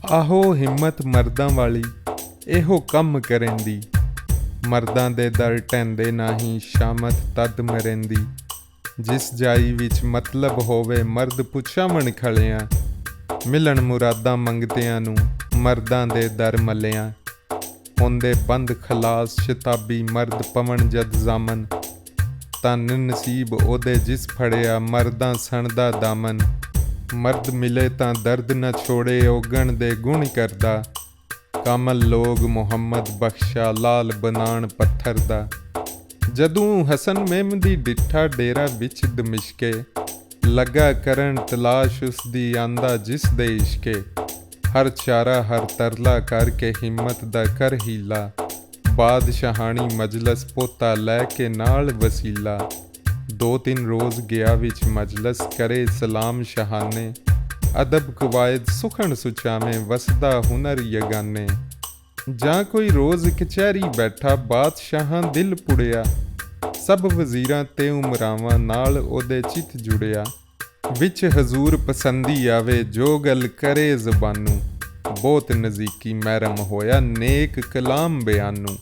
ਆਹੋ ਹਿੰਮਤ ਮਰਦਾਂ ਵਾਲੀ ਇਹੋ ਕੰਮ ਕਰੇਂਦੀ। ਮਰਦਾਂ ਦੇ ਦਰ ਢਹਿੰਦੇ ਨਾਹੀਂ ਸ਼ਾਮਤ ਤਦ ਮਰੇਂਦੀ। ਜਿਸ ਜਾਈ ਵਿੱਚ ਮਤਲਬ ਹੋਵੇ ਮਰਦ ਪੁੱਛਾਵਣ ਖਲਿਆਂ। ਮਿਲਣ ਮੁਰਾਦਾਂ ਮੰਗਦਿਆਂ ਨੂੰ ਮਰਦਾਂ ਦੇ ਦਰ ਮੱਲਿਆਂ। ਹੁੰਦੇ ਬੰਦ ਖਲਾਸ ਸ਼ਤਾਬੀ ਮਰਦ ਪਵਣ ਜਦ ਜ਼ਾਮਨ। ਧਨ ਨਸੀਬ ਉਹਦੇ ਜਿਸ ਫੜਿਆ ਮਰਦਾਂ ਸਣਦਾ ਦਾਮਨ। ਮਰਦ ਮਿਲੇ ਤਾਂ ਦਰਦ ਨਾ ਛੋੜੇ ਔਗਣ ਦੇ ਗੁਣ ਕਰਦਾ। ਕਾਮਲ ਲੋਗ ਮੁਹੰਮਦ ਬਖਸ਼ਾ ਲਾਲ ਬਨਾਣ ਪੱਥਰ ਦਾ। ਜਦੋਂ ਹਸਨ ਮੇਮਦੀ ਡਿੱਠਾ ਡੇਰਾ ਵਿੱਚ ਦਮਿਸ਼ਕੇ। ਲੱਗਾ ਕਰਨ ਤਲਾਸ਼ ਉਸ ਦੀ ਆਂਦਾ ਜਿਸ ਦੇ ਇਸ਼ਕੇ। ਹਰ ਚਾਰਾ ਹਰ ਤਰਲਾ ਕਰਕੇ ਹਿੰਮਤ ਦਾ ਕਰ ਹੀਲਾ। ਬਾਦਸ਼ਾਹਾਣੀ ਮਜਲਸ ਪੋਤਾ ਲੈ ਕੇ ਨਾਲ ਵਸੀਲਾ। 2-3 ਰੋਜ਼ ਗਿਆ ਵਿੱਚ ਮਜਲਸ ਕਰੇ ਸਲਾਮ ਸ਼ਹਾਨੇ। ਅਦਬ ਕਵਾਇਦ ਸੁਖਣ ਸੁਚਾਵੇਂ ਵਸਦਾ ਹੁਨਰ ਯਗਾਨੇ। ਜਾਂ ਕੋਈ ਰੋਜ਼ ਕਚਹਿਰੀ ਬੈਠਾ ਬਾਦਸ਼ਾਹਾਂ ਦਿਲ ਪੁੜਿਆ। ਸਭ ਵਜ਼ੀਰਾਂ ਤੇ ਉਮਰਾਵਾਂ ਨਾਲ ਉਹਦੇ ਚਿੱਤ ਜੁੜਿਆ। ਵਿੱਚ ਹਜ਼ੂਰ ਪਸੰਦੀ ਆਵੇ ਜੋ ਗੱਲ ਕਰੇ ਜ਼ਬਾਨੂ। ਬਹੁਤ ਨਜ਼ੀਕੀ ਮਹਿਰਮ ਹੋਇਆ ਨੇਕ ਕਲਾਮ ਬਿਆਨੂ।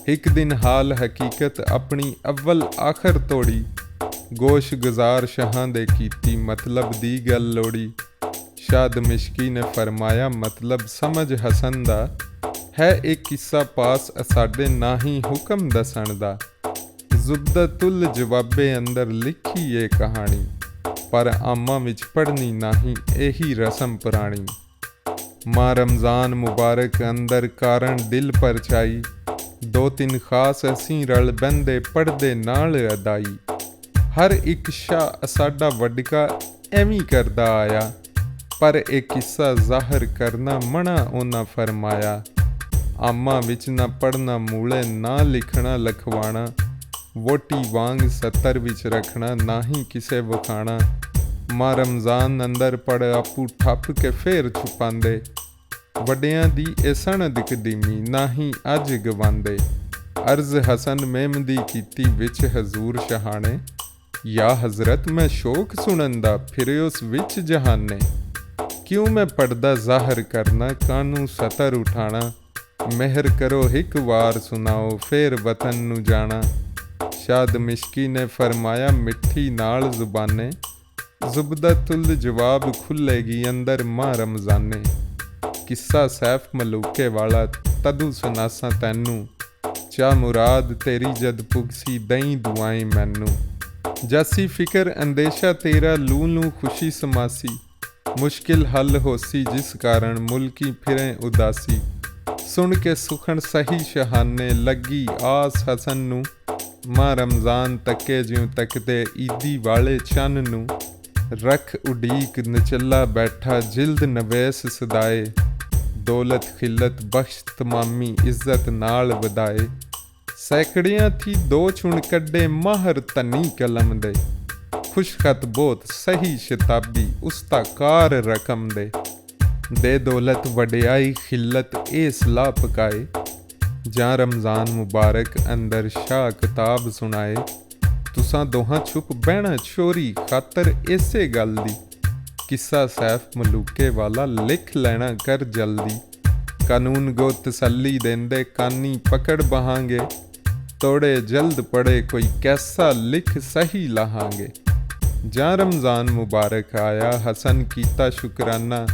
ਇੱਕ ਦਿਨ ਹਾਲ ਹਕੀਕਤ ਆਪਣੀ ਅਵਲ ਆਖਰ ਤੋੜੀ। ਗੋਸ਼ ਗੁਜ਼ਾਰ ਸ਼ਾਹਾਂ ਦੇ ਕੀਤੀ ਮਤਲਬ ਦੀ ਗੱਲ ਲੋੜੀ। ਸ਼ਾਹ ਦਮਿਸ਼ਕੀ ਨੇ ਫਰਮਾਇਆ ਮਤਲਬ ਸਮਝ ਹਸਨ ਦਾ। ਹੈ ਇੱਕ ਕਿੱਸਾ ਪਾਸ ਸਾਡੇ ਨਾਹੀਂ ਹੁਕਮ ਦੱਸਣ ਦਾ। ਜ਼ੁਬਦਤੁਲ ਜਵਾਬੇ ਅੰਦਰ ਲਿਖੀ ਏ ਕਹਾਣੀ। ਪਰ ਆਮਾਂ ਵਿੱਚ ਪੜ੍ਹਨੀ ਨਾਹੀਂ ਇਹੀ ਰਸਮ ਪੁਰਾਣੀ। ਮਾਹ ਰਮਜ਼ਾਨ ਮੁਬਾਰਕ ਅੰਦਰ ਕਾਰਨ ਦਿਲ ਪਰਚਾਈ। 2-3 ਖਾਸ ਅਸੀਂ ਰਲ ਬਹਿੰਦੇ ਪੜ੍ਹਦੇ ਨਾਲ ਅਦਾਈ। ਹਰ ਇੱਕ ਸ਼ਾਹ ਸਾਡਾ ਵਡਕਾ ਐਵੇਂ ਕਰਦਾ ਆਇਆ। ਪਰ ਇਹ ਕਿੱਸਾ ਜ਼ਾਹਰ ਕਰਨਾ ਮਨਾ ਉਹਨਾਂ ਫਰਮਾਇਆ। ਆਮਾਂ ਵਿੱਚ ਨਾ ਪੜ੍ਹਨਾ ਮੂਲੇ ਨਾ ਲਿਖਣਾ ਲਖਵਾਣਾ। ਵੋਟੀ ਵਾਂਗ 70 ਵਿੱਚ ਰੱਖਣਾ ਨਾਹੀਂ ਕਿਸੇ ਵਿਖਾਣਾ। ਮਾਹ ਰਮਜ਼ਾਨ ਅੰਦਰ ਪੜ ਆਪੂ ਠੱਪ ਕੇ ਫੇਰ ਛੁਪਾਂਦੇ। ਵੱਡਿਆਂ ਦੀ ਇਹ ਸਣਦ ਕਦੀਮੀ ਨਾਹੀਂ ਅੱਜ ਗਵਾਂਦੇ। ਅਰਜ਼ ਹਸਨ ਮੇਮਦੀ ਕੀਤੀ ਵਿੱਚ ਹਜ਼ੂਰ ਸ਼ਹਾਣੇ। ਯਾ ਹਜ਼ਰਤ ਮੈਂ ਸ਼ੌਕ ਸੁਣਨ ਦਾ ਫਿਰੇ ਉਸ ਵਿੱਚ ਜਹਾਨੇ। ਕਿਉਂ ਮੈਂ ਪੜਦਾ ਜ਼ਾਹਰ ਕਰਨਾ ਕਾਨੂੰ ਸਤਰ ਉਠਾਣਾ। ਮਿਹਰ ਕਰੋ ਇੱਕ ਵਾਰ ਸੁਣਾਓ ਫੇਰ ਵਤਨ ਨੂੰ ਜਾਣਾ। ਸ਼ਾਹ ਦਮਿਸ਼ਕੀ ਨੇ ਫਰਮਾਇਆ ਮਿੱਠੀ ਨਾਲ ਜ਼ੁਬਾਨੇ। ਜ਼ੁਬਦਤੁਲ ਜਵਾਬ ਖੁੱਲੇਗੀ ਅੰਦਰ ਮਾਹ ਰਮਜ਼ਾਨੇ। ਕਿੱਸਾ ਸੈਫ ਮਲੂਕੇ ਵਾਲਾ ਤਦੂ ਸੁਨਾਸਾਂ ਤੈਨੂੰ। ਚਾ ਮੁਰਾਦ ਤੇਰੀ ਜਦ ਪੁਗਸੀ ਦਈ ਦੁਆਈ ਮੈਨੂੰ। ਜਾਸੀ ਫਿਕਰ ਅੰਦੇਸ਼ਾ ਤੇਰਾ ਲੂ ਲੂ ਖੁਸ਼ੀ ਸਮਾਸੀ। ਮੁਸ਼ਕਿਲ ਹੱਲ ਹੋਸੀ ਜਿਸ ਕਾਰਨ ਮੁਲਕੀ ਫਿਰੇ ਉਦਾਸੀ। ਸੁਣ ਕੇ ਸੁਖਣ ਸਹੀ ਸ਼ਹਾਨੇ ਲੱਗੀ ਆਸ ਹਸਨ ਨੂੰ। ਮਾਹ ਰਮਜ਼ਾਨ ਤੱਕੇ ਜਿਉਂ ਤੱਕਦੇ ਈਦੀ ਵਾਲੇ ਚੰਨ ਨੂੰ। ਰੱਖ ਉਡੀਕ ਨਚੱਲਾ ਬੈਠਾ ਜਿਲਦ ਨਵੇਸ ਸਦਾਏ। ਦੌਲਤ ਖਿਲਤ ਬਖਸ਼ ਤਮਾਮੀ ਇੱਜ਼ਤ ਨਾਲ ਵਧਾਏ। ਸੈਕੜਿਆਂ ਥੀ 2 ਚੁਣ ਕੱਢੇ ਮਾਹਰ ਧਨੀ ਕਲਮ ਦੇ। ਖੁਸ਼ਖਤ ਬਹੁਤ ਸਹੀ ਸ਼ਤਾਬੀ ਉਸਤਾ ਕਾਰ ਰਕਮ ਦੇ ਦੌਲਤ ਵਡਿਆਈ ਖਿਲਤ ਇਹ ਸਲਾਹ ਪਕਾਏ। ਜਾਂ ਰਮਜ਼ਾਨ ਮੁਬਾਰਕ ਅੰਦਰ ਸ਼ਾਹ ਕਿਤਾਬ ਸੁਣਾਏ। ਤੁਸਾਂ ਦੋਹਾਂ ਛੁਪ ਬਹਿਣਾ ਚੋਰੀ ਖਾਤਰ ਇਸੇ ਗੱਲ ਦੀ। ਕਿੱਸਾ ਸੈਫ ਮਲੂਕੇ ਵਾਲਾ ਲਿਖ ਲੈਣਾ ਕਰ ਜਲਦੀ। ਕਾਨੂੰਨ ਗੋ ਤਸੱਲੀ ਦੇਂਦੇ ਕਾਨੀ ਪਕੜ ਬਹਾਂਗੇ। ਤੋੜੇ ਜਲਦ ਪੜੇ ਕੋਈ ਕੈਸਾ ਲਿਖ ਸਹੀ ਲਾਹਾਂਗੇ। ਜਾਂ ਰਮਜ਼ਾਨ ਮੁਬਾਰਕ ਆਇਆ ਹਸਨ ਕੀਤਾ ਸ਼ੁਕਰਾਨਾ।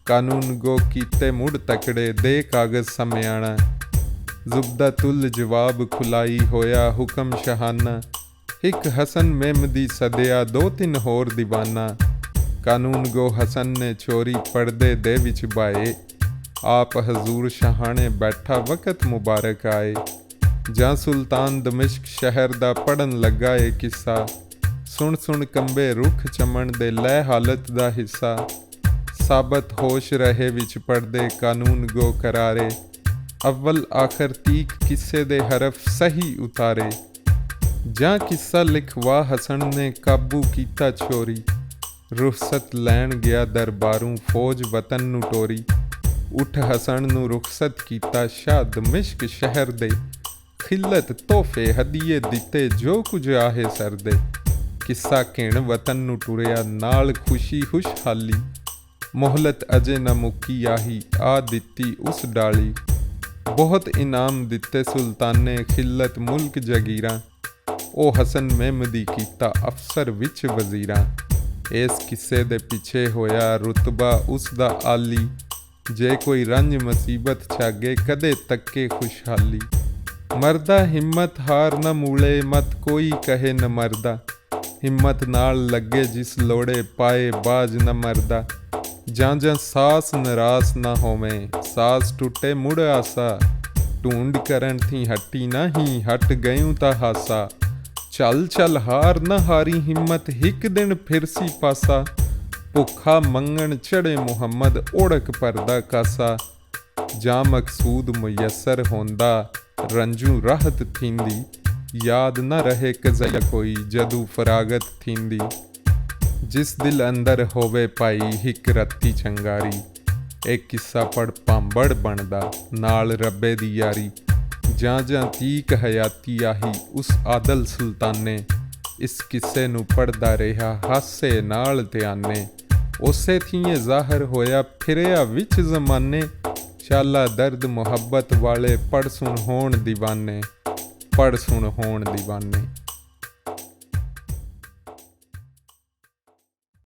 ਕਾਨੂੰਨ ਗੋ ਕੀਤੇ ਮੁੜ ਤਕੜੇ ਦੇ ਕਾਗਜ਼ ਸਮਿਆਣਾ। ਜ਼ੁਬਦਤੁਲ ਜਵਾਬ ਖੁਲਾਈ ਹੋਇਆ ਹੁਕਮ ਸ਼ਹਾਨਾ। ਇੱਕ ਹਸਨ ਮੇਮਦੀ ਸਦਿਆ 2-3 ਹੋਰ ਦੀਵਾਨਾ। ਕਾਨੂੰਨ ਗੋ ਹਸਨ ਨੇ ਚੋਰੀ ਪੜਦੇ ਦੇ ਵਿੱਚ ਬਾਏ। ਆਪ ਹਜ਼ੂਰ ਸ਼ਹਾਣੇ ਬੈਠਾ ਵਕਤ ਮੁਬਾਰਕ ਆਏ। ਜਾਂ ਸੁਲਤਾਨ ਦਮਿਸ਼ਕ ਸ਼ਹਿਰ ਦਾ ਪੜਨ ਲੱਗਾ ਏ ਕਿੱਸਾ। ਸੁਣ ਸੁਣ ਕੰਬੇ ਰੁੱਖ ਚਮਣ ਦੇ ਲੈ ਹਾਲਤ ਦਾ ਹਿੱਸਾ। ਸਾਬਤ ਹੋਸ਼ ਰਹੇ ਵਿੱਚ ਪੜਦੇ ਕਾਨੂੰਨ ਗੋ ਕਰਾਰੇ। ਅਵਲ ਆਖਰ ਤੀਕ ਕਿੱਸੇ ਦੇ ਹਰਫ ਸਹੀ ਉਤਾਰੇ। ਜਾਂ ਕਿੱਸਾ ਲਿਖਵਾ ਹਸਨ ਨੇ ਕਾਬੂ ਕੀਤਾ ਚੋਰੀ। ਰੁਖਸਤ ਲੈਣ ਗਿਆ ਦਰਬਾਰੂ ਫੌਜ ਵਤਨ ਨੂੰ ਟੋਰੀ। ਉੱਠ ਹਸਨ ਨੂੰ ਰੁਖਸਤ ਕੀਤਾ ਸ਼ਾਹ ਦਮਿਸ਼ਕ ਸ਼ਹਿਰ ਦੇ। ਖਿਲਤ ਤੋਹਫੇ ਹਦੀਏ ਦਿੱਤੇ ਜੋ ਕੁਝ ਆਹੇ ਸਰਦੇ। ਕਿੱਸਾ ਘਿਣ ਵਤਨ ਨੂੰ ਟੁਰਿਆ ਨਾਲ ਖੁਸ਼ੀ ਖੁਸ਼ਹਾਲੀ। मोहलत अजे न मुक्की आही आ दित्ती उस डाली। बहुत इनाम दिते सुल्ताने खिलत मुल्क जगीरां, ओ हसन मेमदी कीता अफसर विच वजीरां। इस किस्से दे पिछे होया रुतबा उसदा आली, जे कोई रंज मुसीबत छागे कदे तक्के खुशहाली। मरदा हिम्मत हार न मूले मत कोई कहे न मरदा, हिम्मत नाल लगे जिस लोड़े पाए बाज न मरदा। जां सास नरास न होवें सास टुटे मुड़ आसा, ढूंढ करन थी हट्टी नहीं हट गयूं ता हासा। चल चल हार न हारी हिम्मत हिक दिन फिरसी पासा, भुखा मंगण चढ़े मुहम्मद ओढ़क परदा कासा। जा मकसूद मुयसर होंदा रंजू राहत थींदी, याद न रहे कज़ा कोई जदू फरागत थींदी। जिस दिल अंदर होवे पाई हिक रत्ती चंगारी, एक किस्सा पढ़ पांबड़ बनदा नाल रब्बे दी यारी। जां तीक हयाती आही उस आदल सुल्ताने, इस किस्से नू पढ़दा रहा हासे नाल ध्याने। उसे थीए ज़ाहर होया फिरिया विच ज़माने, शाला दर्द मुहब्बत वाले पढ़ सुन होण दीवाने, पढ़ सुन होण दीवाने।